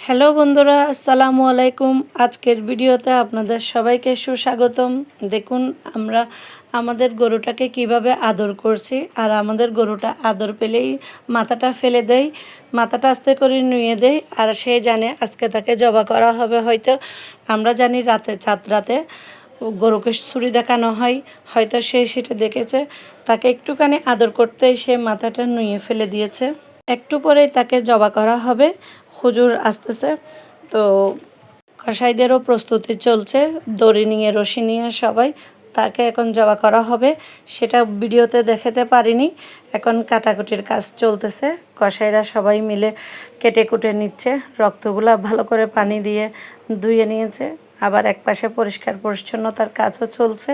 Hello বন্ধুরা, আসসালামু আলাইকুম। আজকের ভিডিওতে আপনাদের সবাইকে সুস্বাগতম। দেখুন আমরা আমাদের গরুটাকে কিভাবে আদর করছি। আর আমাদের গরুটা আদর পেলেই মাথাটা ফেলে দেয়, মাথাটা আস্তে করে নুয়ে দেয়। আর সে জানে আজকে তাকে জবাই করা হবে। হয়তো আমরা জানি রাতে রাতে গরুকে ছুরি দেখানো হয়, হয়তো সে সেটা দেখেছে। তাকে একটুখানি আদর করতেই সে মাথাটা নুয়ে ফেলে দিয়েছে। একটু পরেই তাকে জবাই করা হবে। হুজুর আসতেছে, তো কসাইদেরও প্রস্তুতি চলছে, দড়ি নিয়ে রশি নিয়ে সবাই। তাকে এখন জবাই করা হবে, সেটা ভিডিওতে দেখাতে পারিনি। এখন কাটাকুটির কাজ চলতেছে, কসাইরা সবাই মিলে কেটে কুটে নিচ্ছে। রক্তগুলা ভালো করে পানি দিয়ে ধুয়ে নিয়েছে, আবার একপাশে পরিষ্কার পরিচ্ছন্নতার কাজও চলছে।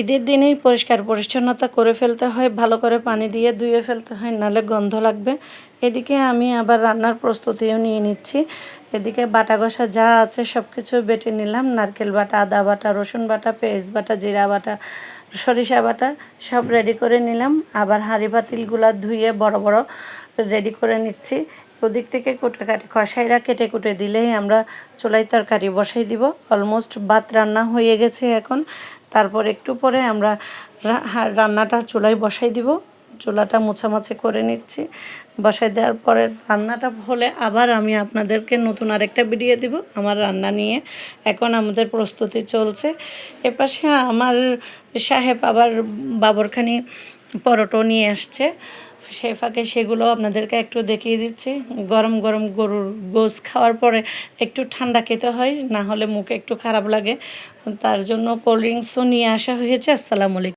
ঈদের দিনেই পরিষ্কার পরিচ্ছন্নতা করে ফেলতে হয়, ভালো করে পানি দিয়ে ধুয়ে ফেলতে হয়, নাহলে গন্ধ লাগবে। এদিকে আমি আবার রান্নার প্রস্তুতিও নিয়ে নিচ্ছি। এদিকে বাটা ঘষা যা আছে সব কিছু বেটে নিলাম। নারকেল বাটা, আদা বাটা, রসুন বাটা, পেঁয়াজ বাটা, জিরা বাটা, সরিষা বাটা সব রেডি করে নিলাম। আবার হাঁড়ি পাতিলগুলা ধুয়ে বড় বড় রেডি করে নিচ্ছি। ওদিক থেকে কষাইরা কেটে কুটে দিলেই আমরা চুলায় তরকারি বসাই দিব। অলমোস্ট ভাত রান্না হয়ে গেছে এখন। তারপর একটু পরে আমরা রান্নাটা চুলায় বসাই দিব। চুলাটা মোছামাছি করে নিচ্ছি। বসাই দেওয়ার পরে রান্নাটা হলে আবার আমি আপনাদেরকে নতুন আরেকটা ভিডিও দিব আমার রান্না নিয়ে। এখন আমাদের প্রস্তুতি চলছে। এপাশে আমার সাহেব আবার বাবরখানি পরোটা নিয়ে আসছে। সেই ফাঁকে সেগুলো আপনাদেরকে একটু দেখিয়ে দিচ্ছি। গরম গরম গরুর গোশ খাওয়ার পরে একটু ঠান্ডা খেতে হয়, না হলে মুখে একটু খারাপ লাগে। তার জন্য কোল্ড ড্রিঙ্কসও নিয়ে আসা হয়েছে। আসসালামু আলাইকুম।